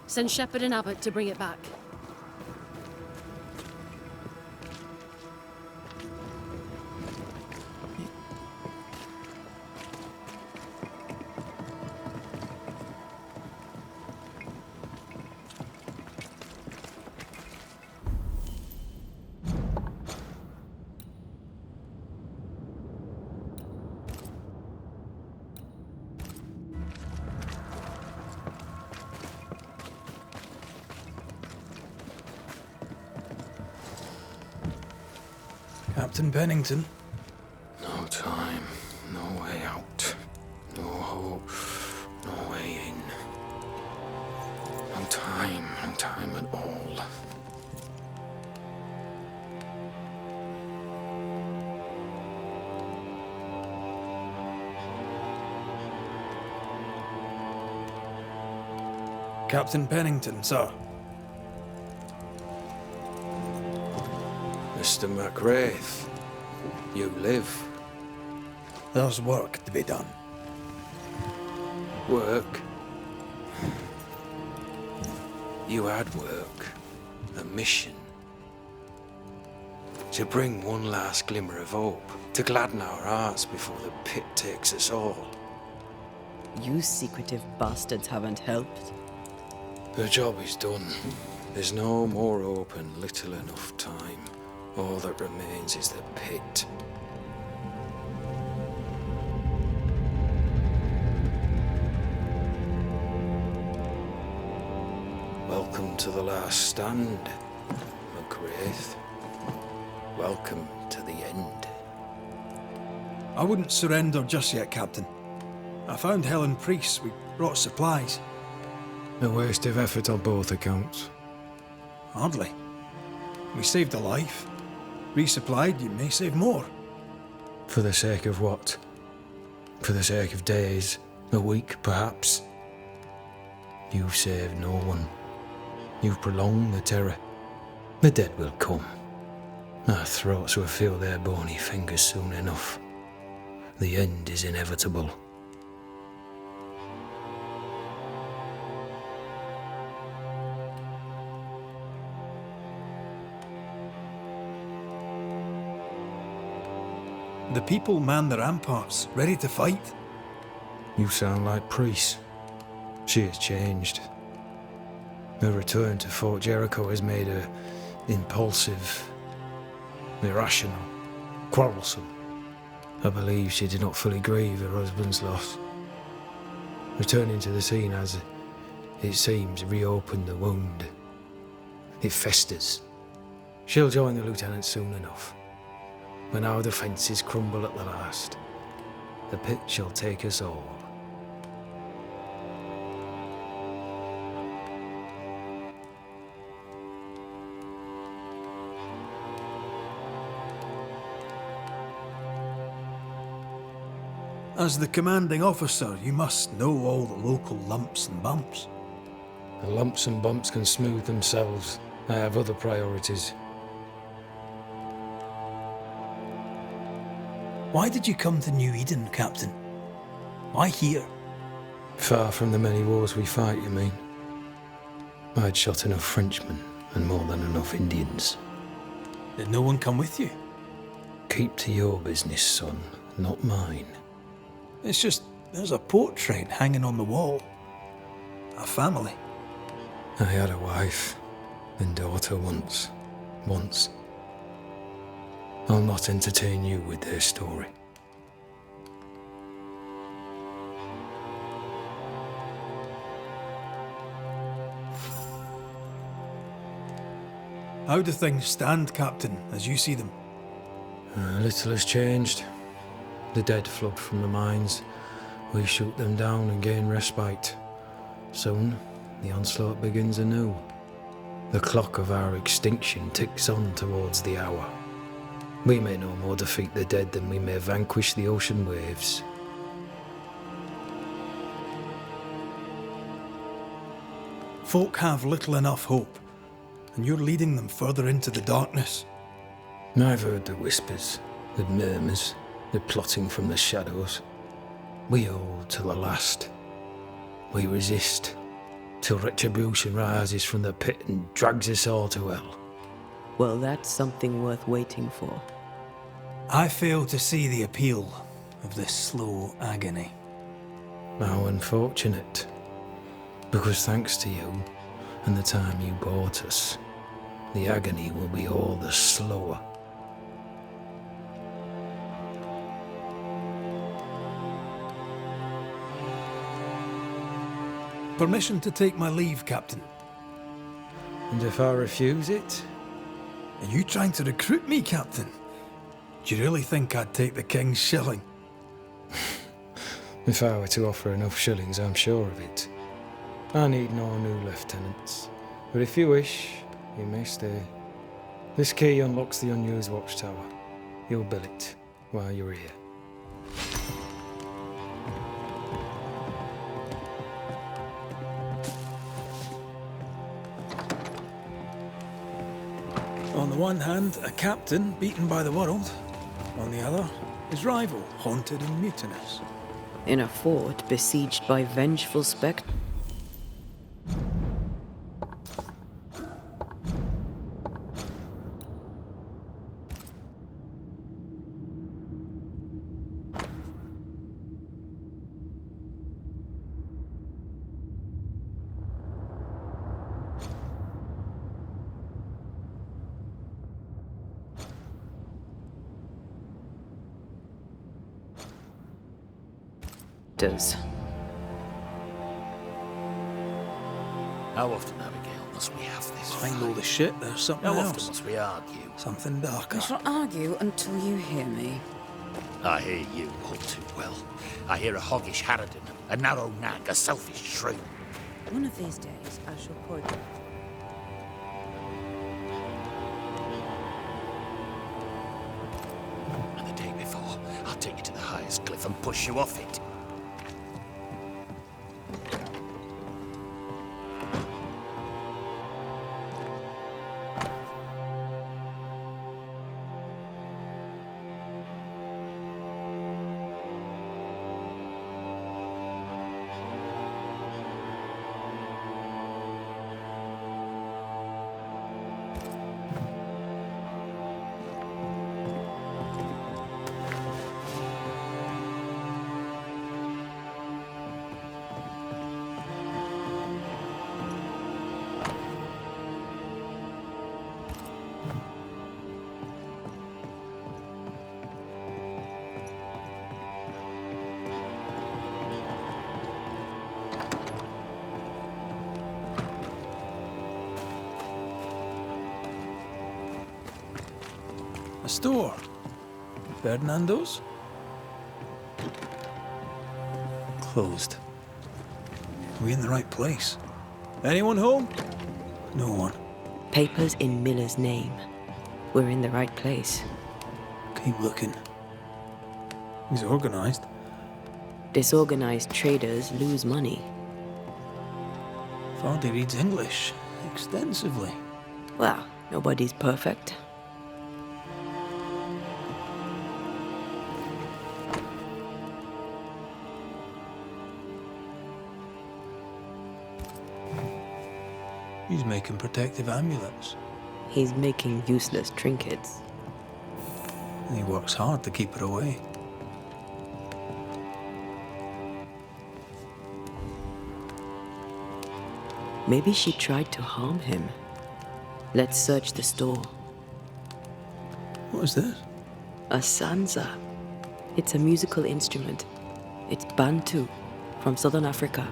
Send Shepherd and Abbott to bring it back. Captain Pennington. No time, no way out. No hope, no way in. No time at all. Captain Pennington, sir. Mr. McWraith, you live. There's work to be done. Work? You had work. A mission. To bring one last glimmer of hope. To gladden our hearts before the pit takes us all. You secretive bastards haven't helped. The job is done. There's no more hope and little enough time. All that remains is the pit. Welcome to the last stand, McWraith. Welcome to the end. I wouldn't surrender just yet, Captain. I found Helen Priest. We brought supplies. A waste of effort on both accounts. Hardly. We saved a life. Resupplied, you may save more. For the sake of what? For the sake of days, a week perhaps? You've saved no one. You've prolonged the terror. The dead will come. Our throats will feel their bony fingers soon enough. The end is inevitable. The people man the ramparts, ready to fight. You sound like Priest. She has changed. Her return to Fort Jericho has made her impulsive, irrational, quarrelsome. I believe she did not fully grieve her husband's loss. Returning to the scene has, it seems, reopened the wound. It festers. She'll join the lieutenant soon enough. When our defences crumble at the last, the pit shall take us all. As the commanding officer, you must know all the local lumps and bumps. The lumps and bumps can smooth themselves. I have other priorities. Why did you come to New Eden, Captain? Why here? Far from the many wars we fight, you mean? I'd shot enough Frenchmen and more than enough Indians. Did no one come with you? Keep to your business, son, not mine. It's just, there's a portrait hanging on the wall. A family. I had a wife and daughter once. I'll not entertain you with their story. How do things stand, Captain, as you see them? Little has changed. The dead flood from the mines. We shoot them down and gain respite. Soon, the onslaught begins anew. The clock of our extinction ticks on towards the hour. We may no more defeat the dead than we may vanquish the ocean waves. Folk have little enough hope, and you're leading them further into the darkness. I've heard the whispers, the murmurs, the plotting from the shadows. We hold to the last. We resist. till retribution rises from the pit and drags us all to hell. Well, that's something worth waiting for. I fail to see the appeal of this slow agony. How unfortunate. Because thanks to you and the time you bought us, the agony will be all the slower. Permission to take my leave, Captain. And if I refuse it? Are you trying to recruit me, Captain? Do you really think I'd take the King's shilling? If I were to offer enough shillings, I'm sure of it. I need no new lieutenants. But if you wish, you may stay. This key unlocks the unused watchtower. You'll bill it while you're here. On the one hand, a captain beaten by the world. On the other, his rival, haunted and mutinous. In a fort besieged by vengeful spectres. How often, Abigail, must we have this I know the shit, there's something How often else. must we argue? Something darker. I shall argue until you hear me. I hear you all too well. I hear a hoggish harridan, a narrow nag, a selfish shrew. One of these days, I shall call you. And the day before, I'll take you to the highest cliff and push you off it. A store. Ferdinando's? Closed. Are we in the right place? Anyone home? No one. Papers in Miller's name. We're in the right place. Keep looking. He's organized. Disorganized traders lose money. Vardy reads English extensively. Well, nobody's perfect. He's making protective amulets. He's making useless trinkets. And he works hard to keep her away. Maybe she tried to harm him. Let's search the store. What is this? A sansa. It's a musical instrument. It's Bantu, from southern Africa.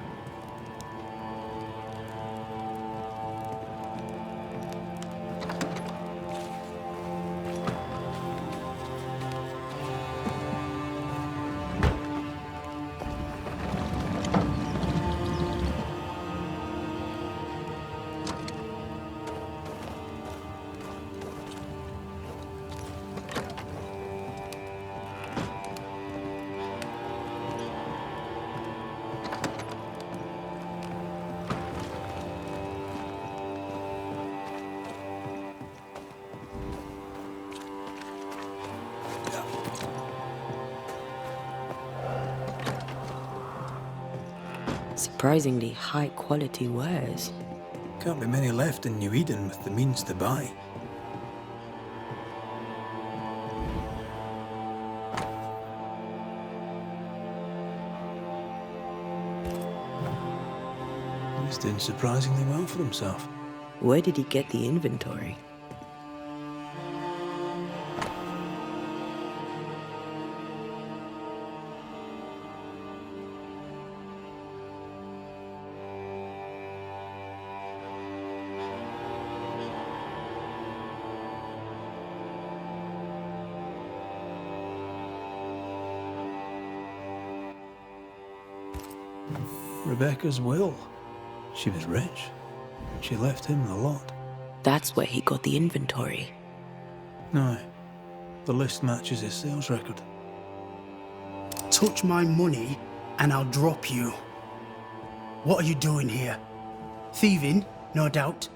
Surprisingly high quality wares. Can't be many left in New Eden with the means to buy. He's doing surprisingly well for himself. Where did he get the inventory? Rebecca's will. She was rich. She left him the lot. That's where he got the inventory. No, the list matches his sales record. Touch my money and I'll drop you. What are you doing here? Thieving, no doubt.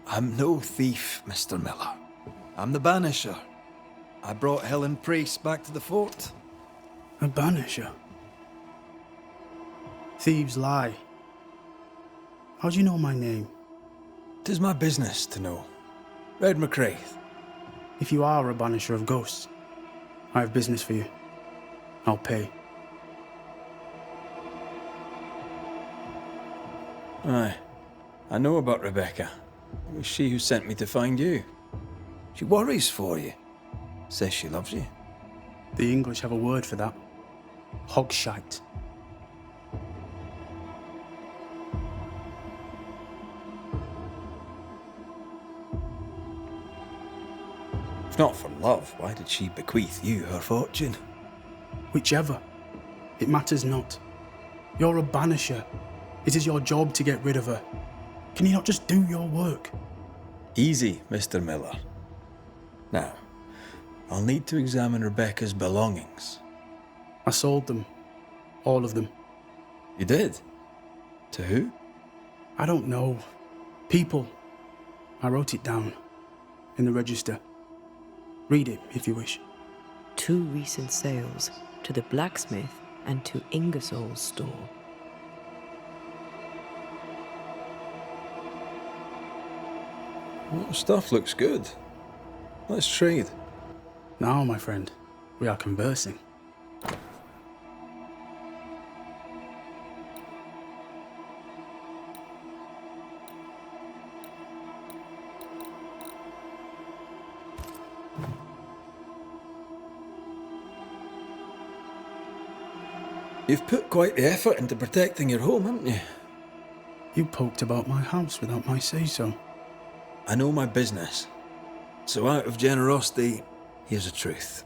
I'm no thief, Mr. Miller. I'm the Banisher. I brought Helen Priest back to the fort. A banisher. Thieves lie. How do you know my name? 'Tis my business to know. Red McCraith. If you are a banisher of ghosts, I have business for you. I'll pay. Aye. I know about Rebecca. It was she who sent me to find you. She worries for you. Says she loves you. The English have a word for that. Hogshite. If not for love, why did she bequeath you her fortune? Whichever. It matters not. You're a banisher. It is your job to get rid of her. Can you not just do your work? Easy, Mr. Miller. Now, I'll need to examine Rebecca's belongings. I sold them. All of them. You did? To who? I don't know. People. I wrote it down. In the register. Read it if you wish. 2 recent sales to the blacksmith and to Ingersoll's store. Well, stuff looks good. Let's trade. Now, my friend, we are conversing. You've put quite the effort into protecting your home, haven't you? You poked about my house without my say-so. I know my business. So out of generosity, here's the truth.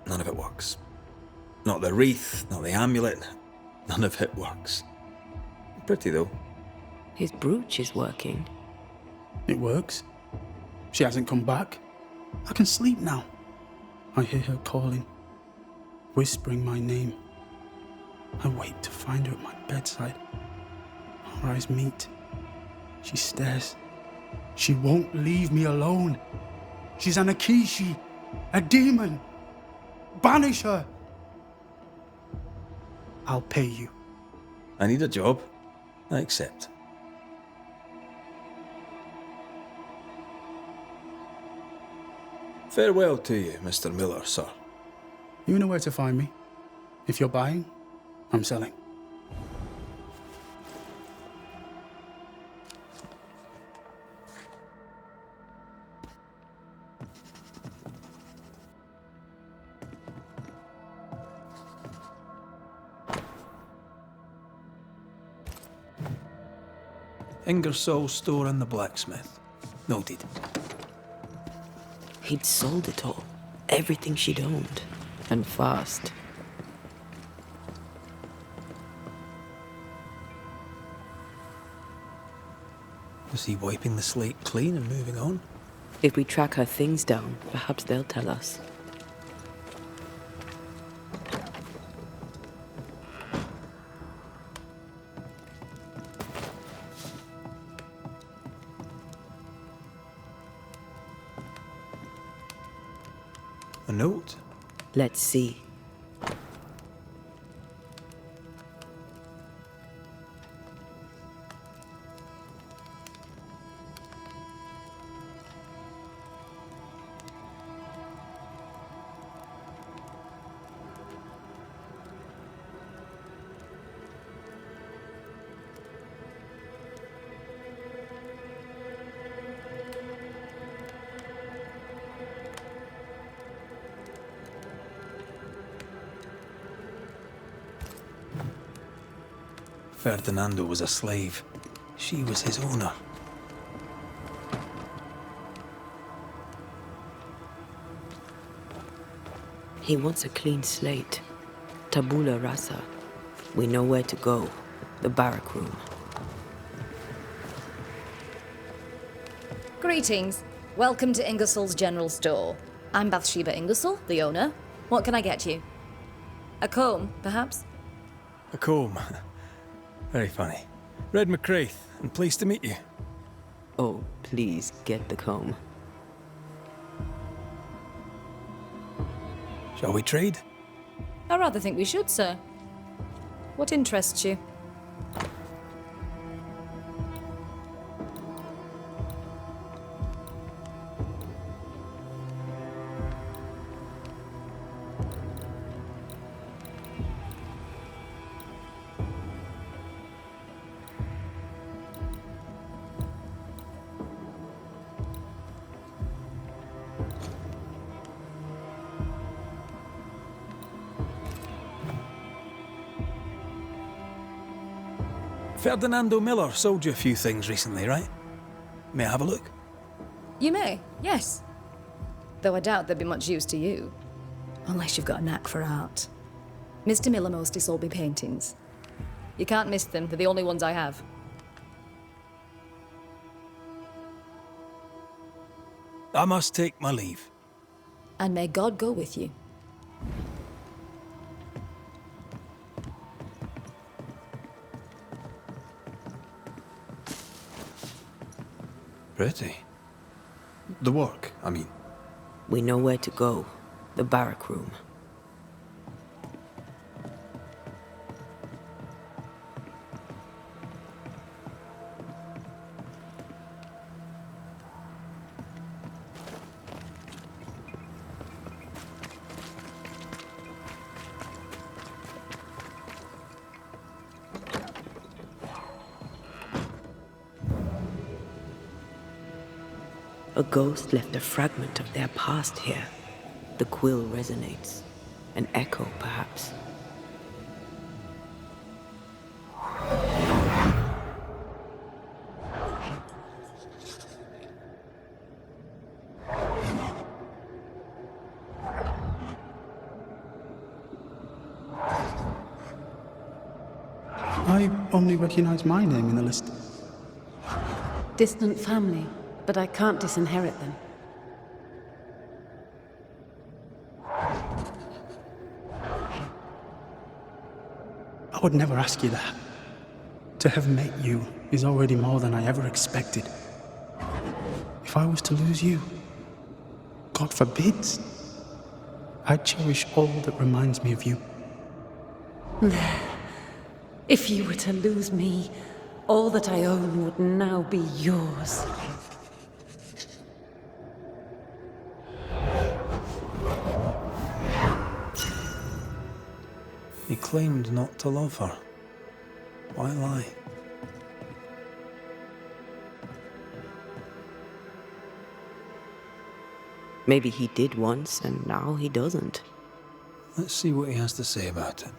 None of it works. Not the wreath, not the amulet, none of it works. Pretty though. His brooch is working. It works. She hasn't come back. I can sleep now. I hear her calling, whispering my name. I wait to find her at my bedside. Our eyes meet. She stares. She won't leave me alone. She's an Akishi, a demon. Banish her. I'll pay you. I need a job. I accept. Farewell to you, Mr. Miller, sir. You know where to find me. If you're buying, I'm selling. Ingersoll's store and the blacksmith. Noted. He'd sold it all. Everything she'd owned. And fast. Was he wiping the slate clean and moving on? If we track her things down, perhaps they'll tell us. A note? Let's see. Ferdinando was a slave. She was his owner. He wants a clean slate. Tabula rasa. We know where to go. The barrack room. Greetings. Welcome to Ingersoll's General Store. I'm Bathsheba Ingersoll, the owner. What can I get you? A comb, perhaps? A comb. Very funny. Red McCraith, and pleased to meet you. Oh, please get the comb. Shall we trade? I rather think we should, sir. What interests you? Ferdinando Miller sold you a few things recently, right? May I have a look? You may, yes. Though I doubt they'd be much use to you. Unless you've got a knack for art. Mr. Miller mostly sold me paintings. You can't miss them, they're the only ones I have. I must take my leave. And may God go with you. Pretty. The work, I mean. We know where to go. The barrack room. A ghost left a fragment of their past here. The quill resonates. An echo, perhaps. I only recognize my name in the list. Distant family, but I can't disinherit them. I would never ask you that. To have met you is already more than I ever expected. If I was to lose you, God forbids, I'd cherish all that reminds me of you. If you were to lose me, all that I own would now be yours. He claimed not to love her. Why lie? Maybe he did once, and now he doesn't. Let's see what he has to say about it.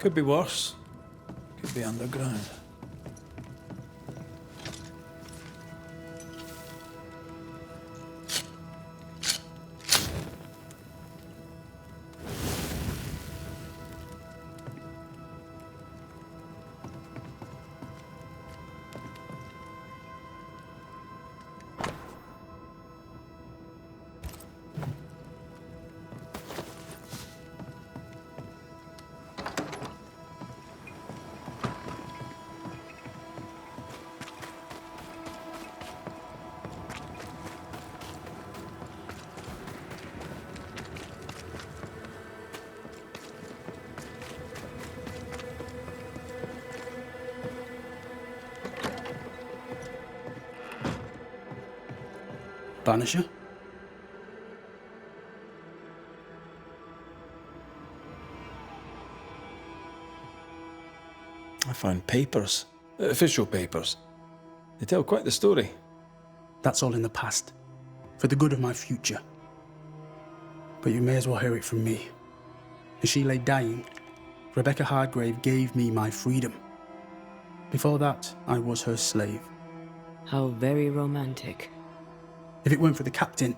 Could be worse. Could be underground. Banisher? I found papers. Official papers. They tell quite the story. That's all in the past. For the good of my future. But you may as well hear it from me. As she lay dying, Rebecca Hardgrave gave me my freedom. Before that, I was her slave. How very romantic. If it weren't for the captain,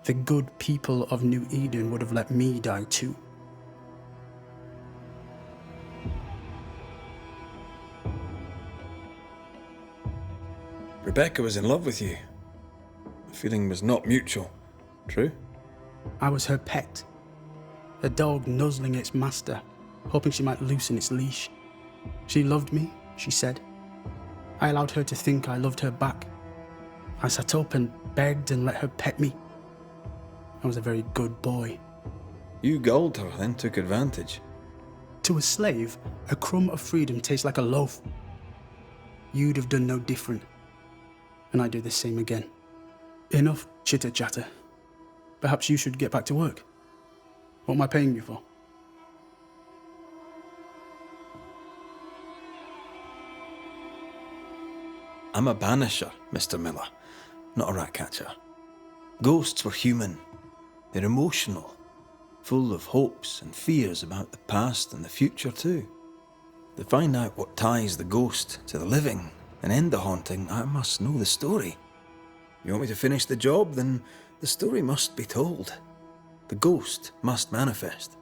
the good people of New Eden would have let me die too. Rebecca was in love with you. The feeling was not mutual. True? I was her pet. A dog nuzzling its master, hoping she might loosen its leash. She loved me, she said. I allowed her to think I loved her back. I sat up and begged and let her pet me. I was a very good boy. You gulled her, then took advantage. To a slave, a crumb of freedom tastes like a loaf. You'd have done no different. And I'd do the same again. Enough chitter-chatter. Perhaps you should get back to work. What am I paying you for? I'm a banisher, Mr. Miller, not a rat catcher. Ghosts were human. They're emotional, full of hopes and fears about the past and the future too. To find out what ties the ghost to the living and end the haunting, I must know the story. You want me to finish the job? Then the story must be told. The ghost must manifest.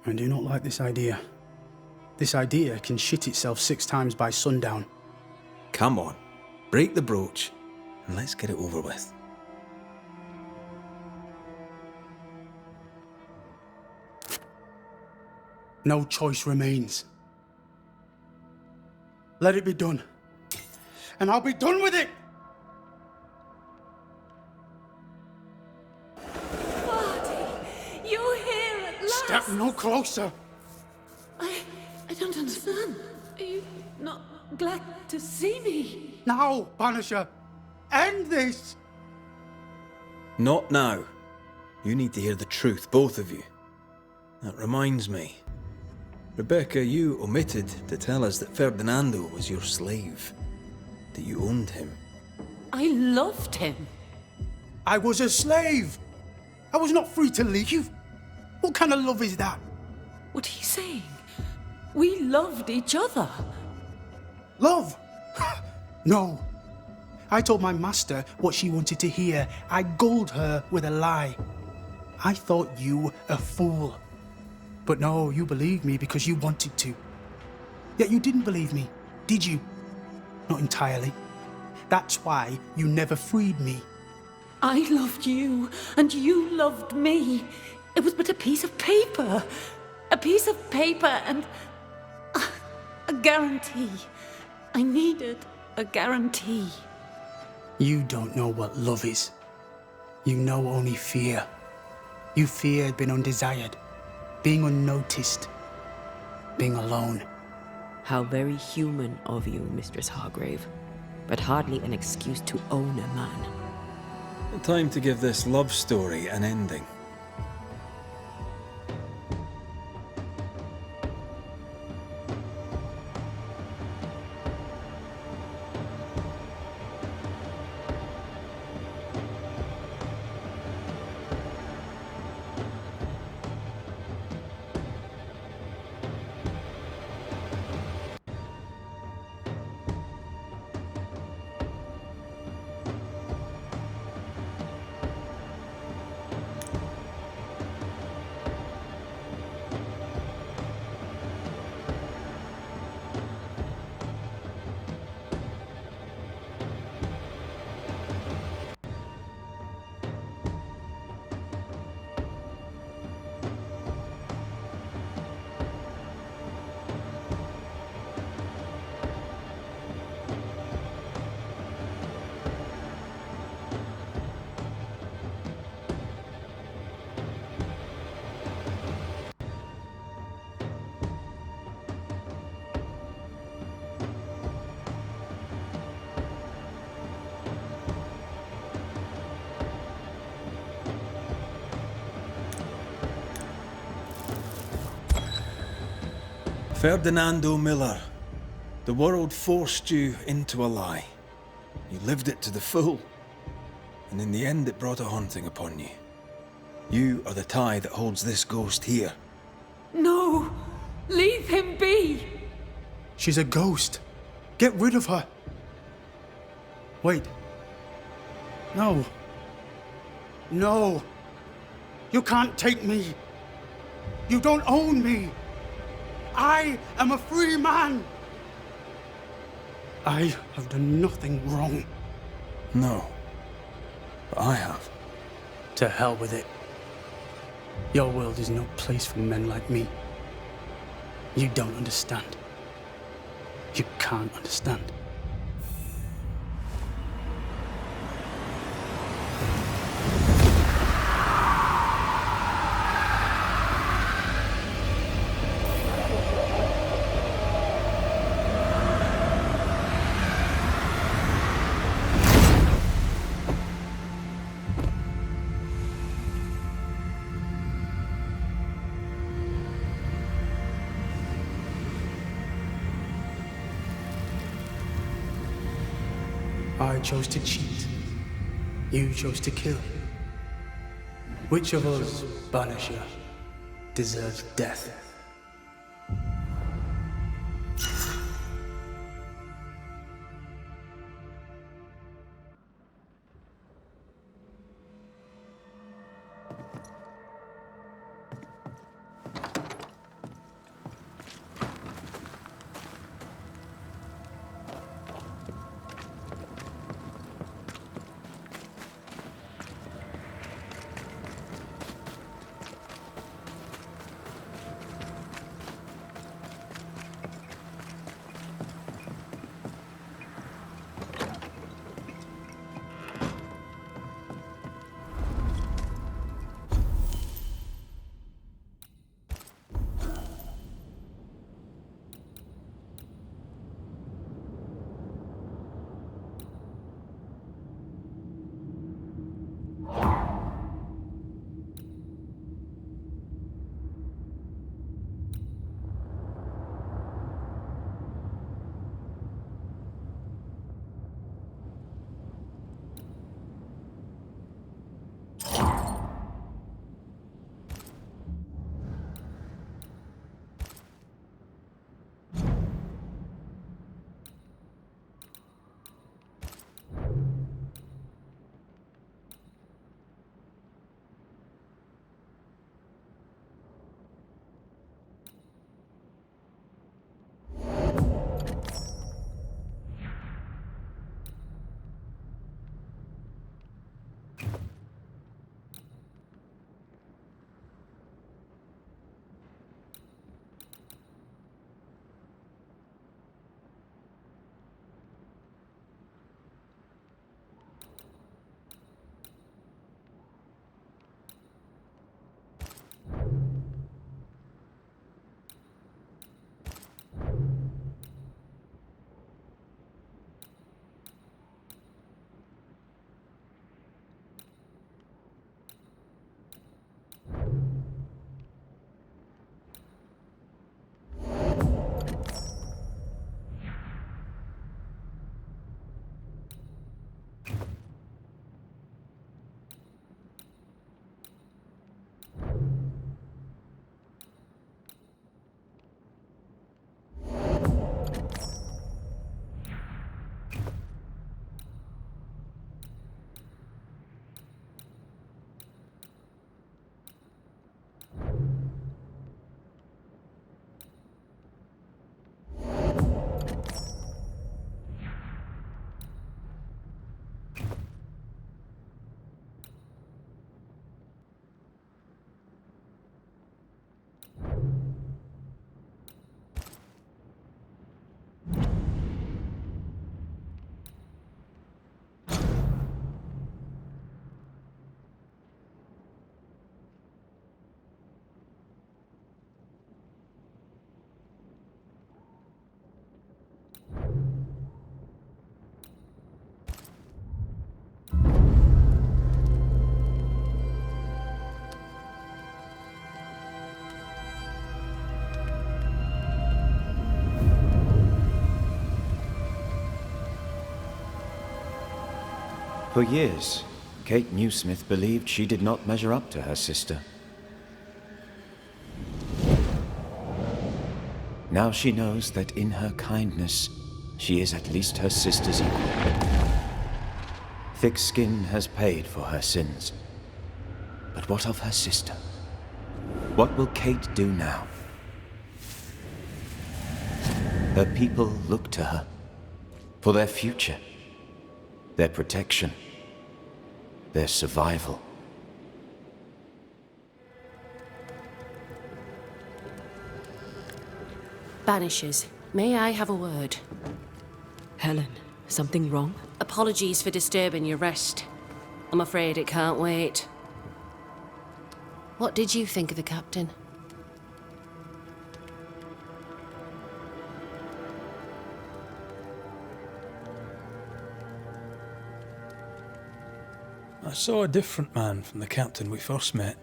I do not like this idea. This idea can shit itself 6 times by sundown. Come on, break the brooch and let's get it over with. No choice remains. Let it be done. And I'll be done with it! You're here at last! Step no closer! I don't understand. Are you not glad to see me? Now, Banisher! End this! Not now. You need to hear the truth, both of you. That reminds me. Rebecca, you omitted to tell us that Ferdinando was your slave. That you owned him. I loved him. I was a slave! I was not free to leave. What kind of love is that? What are you saying? We loved each other. Love? No. I told my master what she wanted to hear. I gulled her with a lie. I thought you a fool. But no, you believed me because you wanted to. Yet you didn't believe me, did you? Not entirely. That's why you never freed me. I loved you, and you loved me. It was but a piece of paper. A piece of paper and a guarantee. I needed a guarantee. You don't know what love is. You know only fear. You feared being undesired, being unnoticed, being alone. How very human of you, Mistress Hargrave, but hardly an excuse to own a man. Time to give this love story an ending. Ferdinando Miller, the world forced you into a lie. You lived it to the full, and in the end it brought a haunting upon you. You are the tie that holds this ghost here. No! Leave him be! She's a ghost. Get rid of her. Wait. No. No. You can't take me. You don't own me. I am a free man. I have done nothing wrong. No. But I have. To hell with it. Your world is no place for men like me. You don't understand. You can't understand. I chose to cheat. You chose to kill. Which of us, Banisher, deserves death? For years, Kate Newsmith believed she did not measure up to her sister. Now she knows that in her kindness, she is at least her sister's equal. Thick skin has paid for her sins. But what of her sister? What will Kate do now? Her people look to her for their future, their protection, their survival. Banishers, may I have a word? Helen, something wrong? Apologies for disturbing your rest. I'm afraid it can't wait. What did you think of the captain? I saw a different man from the captain we first met.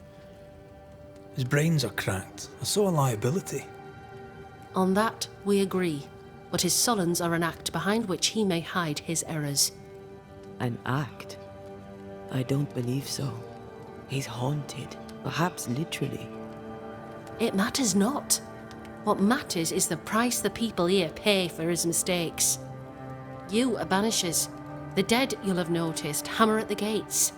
His brains are cracked. I saw a liability. On that, we agree. But his sullens are an act behind which he may hide his errors. An act? I don't believe so. He's haunted, perhaps literally. It matters not. What matters is the price the people here pay for his mistakes. You are banishers. The dead, you'll have noticed, hammer at the gates.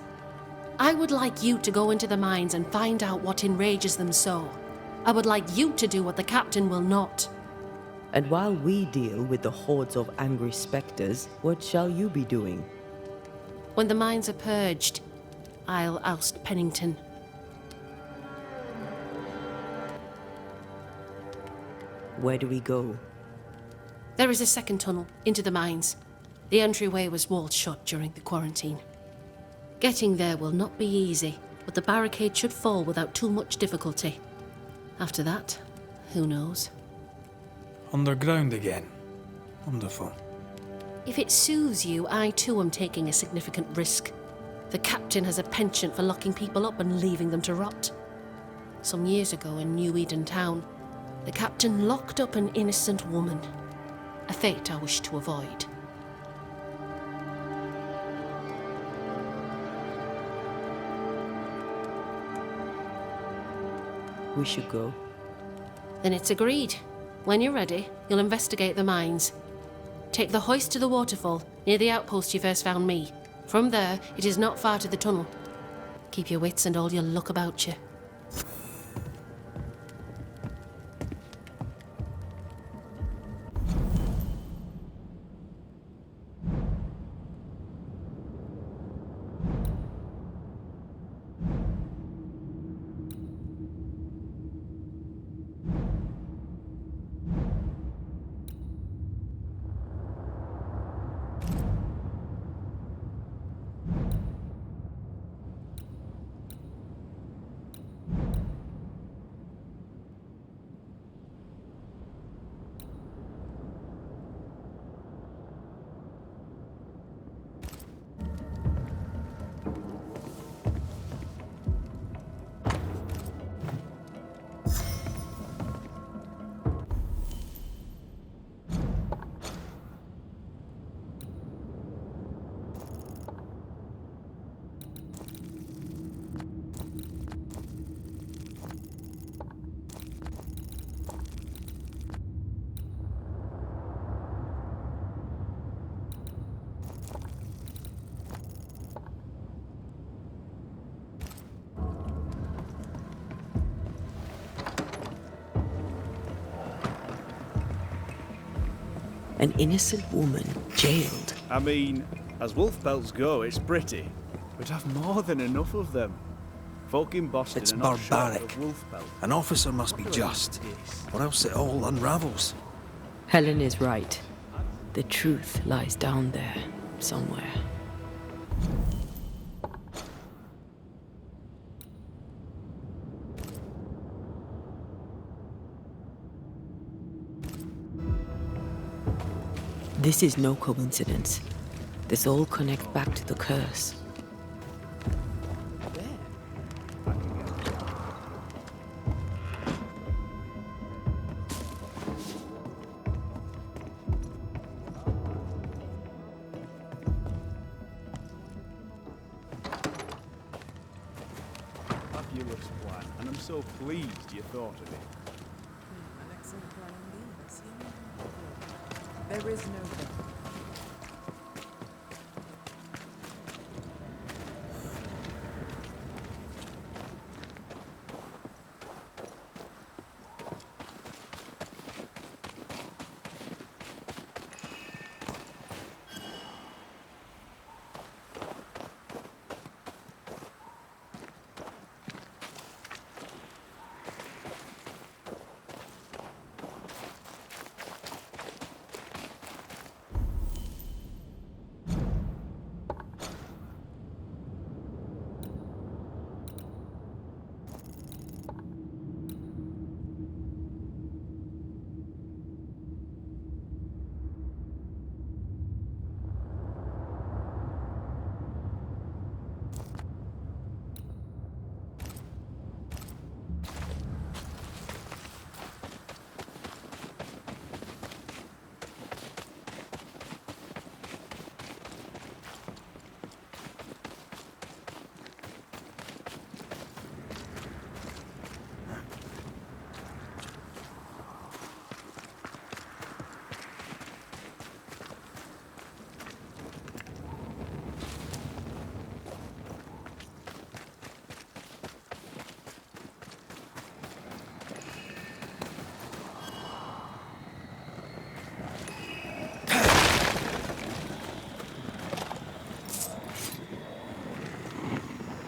I would like you to go into the mines and find out what enrages them so. I would like you to do what the captain will not. And while we deal with the hordes of angry spectres, what shall you be doing? When the mines are purged, I'll oust Pennington. Where do we go? There is a second tunnel into the mines. The entryway was walled shut during the quarantine. Getting there will not be easy, but the barricade should fall without too much difficulty. After that, who knows? Underground again. Wonderful. If it soothes you, I too am taking a significant risk. The captain has a penchant for locking people up and leaving them to rot. Some years ago in New Eden Town, the captain locked up an innocent woman. A fate I wish to avoid. We should go. Then it's agreed. When you're ready, you'll investigate the mines. Take the hoist to the waterfall, near the outpost you first found me. From there, it is not far to the tunnel. Keep your wits and all your luck about you. An innocent woman jailed. I mean, as wolf pelts go, it's pretty. We'd have more than enough of them. Folk in Boston It's are not short barbaric. of wolf pelt. An officer must be just, or else it all unravels. Helen is right. The truth lies down there, somewhere. This is no coincidence. This all connects back to the curse. fabulous plan, and I'm so pleased you thought of it. An excellent plan indeed. There is no doubt.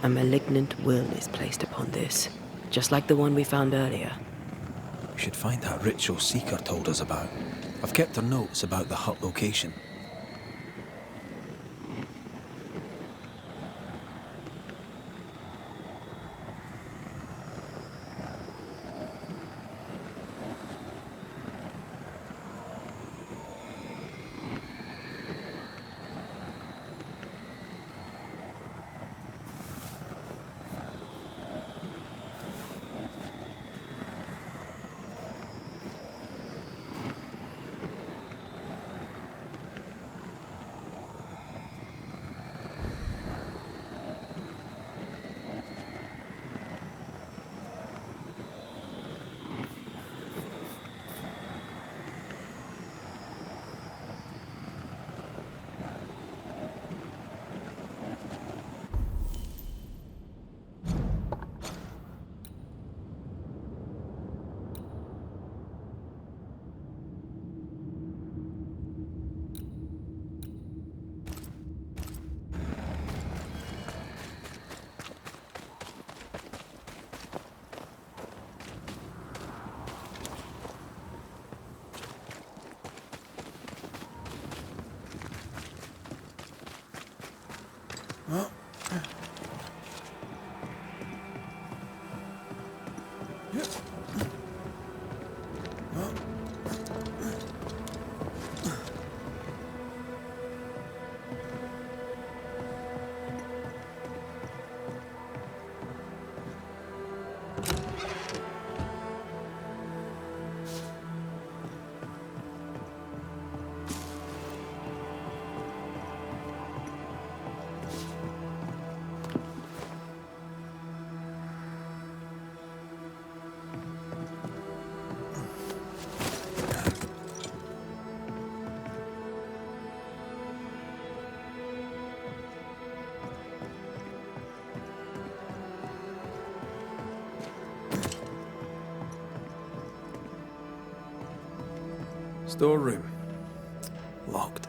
A malignant will is placed upon this, just like the one we found earlier. We should find that ritual Seeker told us about. I've kept her notes about the hut location. Storeroom. Locked.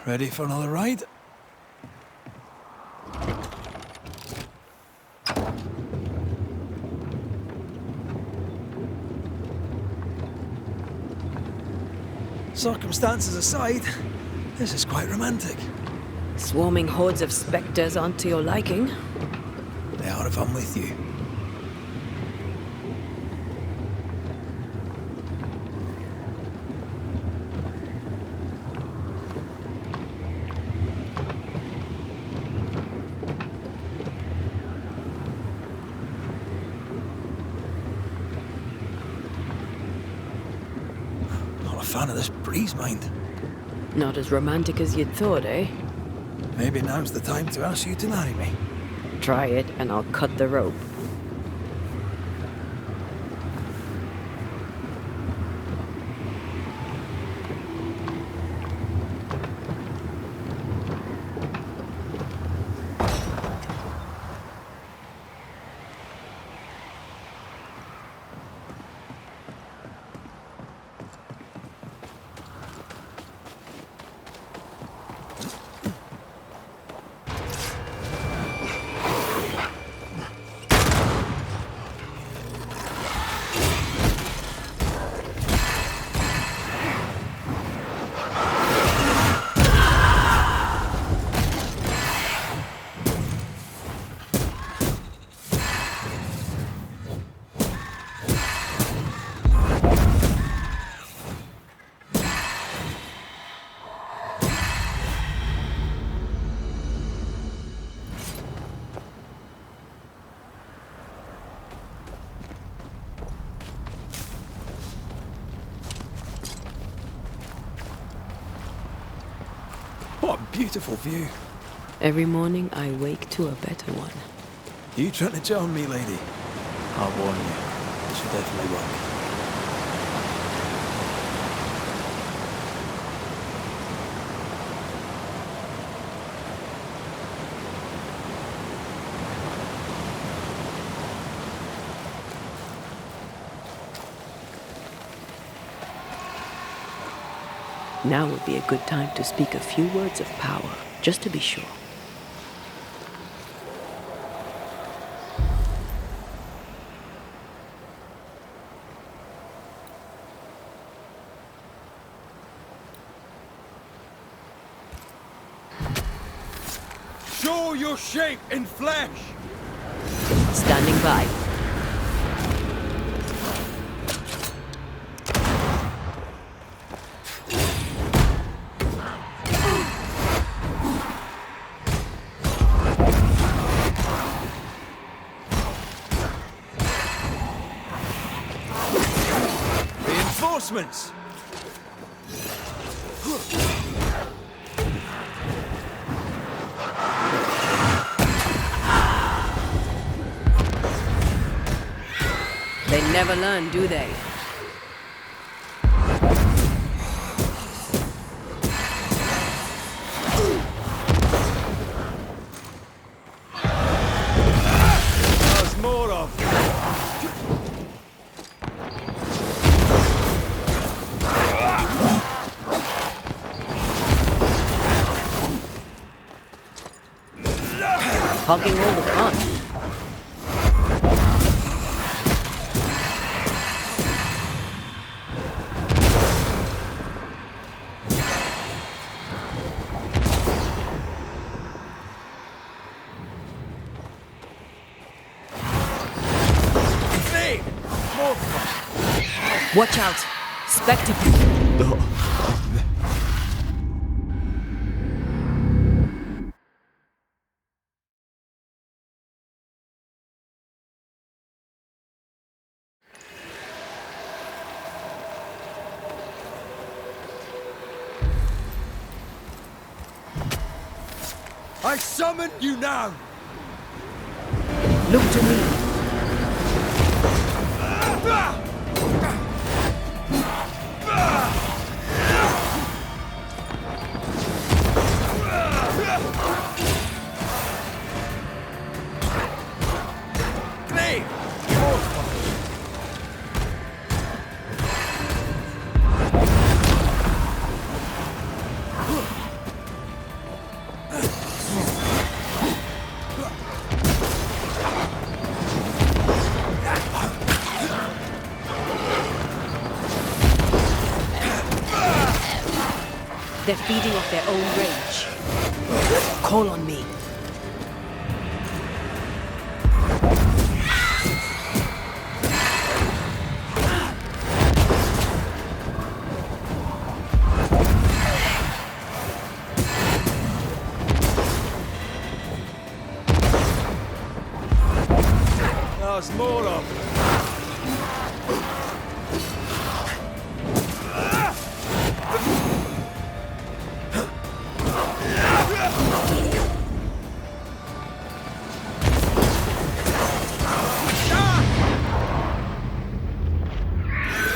Ready for another ride? Circumstances aside, this is quite romantic. Swarming hordes of spectres aren't to your liking. They are if I'm with you. Not a fan of this breeze, mind. Not as romantic as you'd thought, eh? Maybe now's the time to ask you to marry me. Try it and I'll cut the rope. What a beautiful view. Every morning I wake to a better one. You trying to join me, lady? I'll warn you. This will definitely work. Now would be a good time to speak a few words of power, just to be sure. Show your shape in flesh! Standing by. Reinforcements! They never learn, do they? There's more of you. Hogging all the fun. Watch out! Spectacle! I summon you now! Look to me. They're feeding off their own rage. Call on me. There's more of them.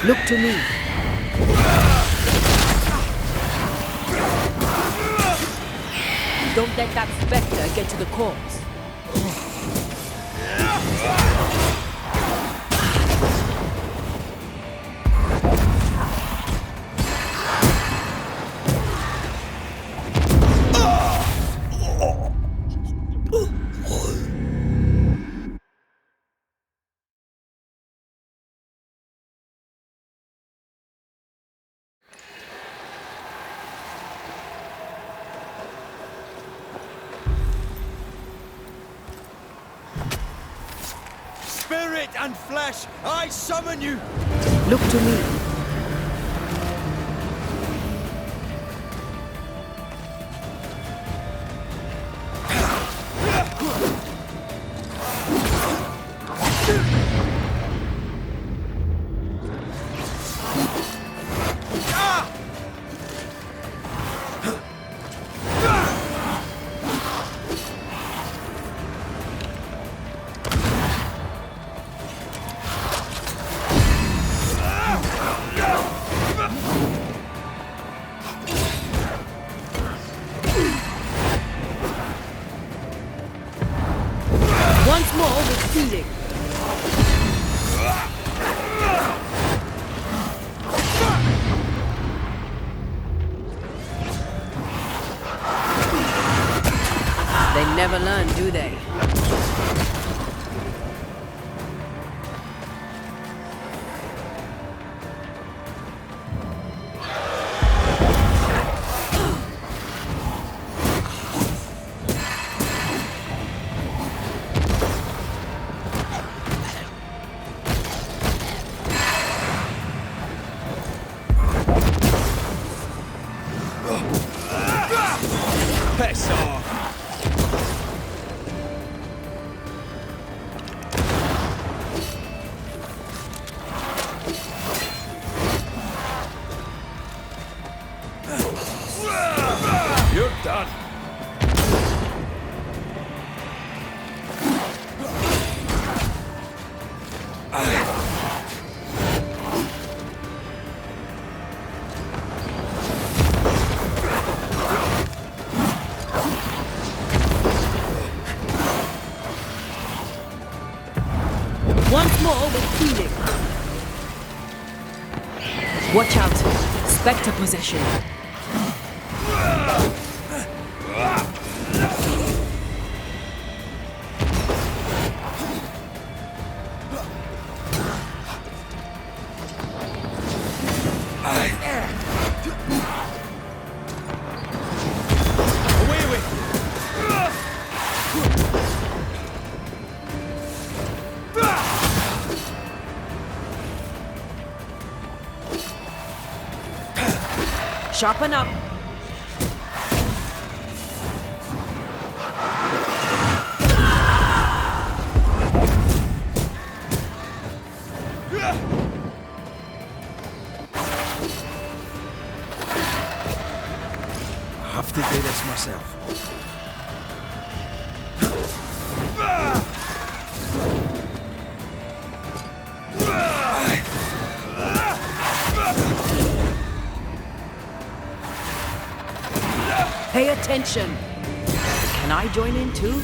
Look to me. Don't let that spectre get to the corpse. Spirit and flesh, I summon you! Look to me. Once more with feeling. They never learn, do they? Piss off! You're done. Once more with feeling. Watch out. Spectre possession. Away with you! Sharpen up. I have to do this myself. Pay attention. Can I join in too?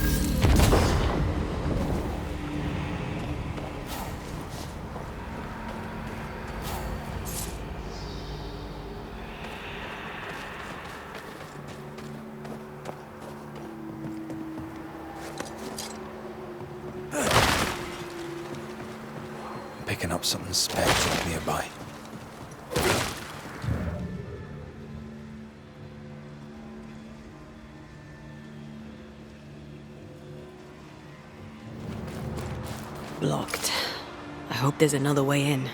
Picking up something spectral nearby. hope there's another way in.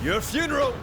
Your funeral!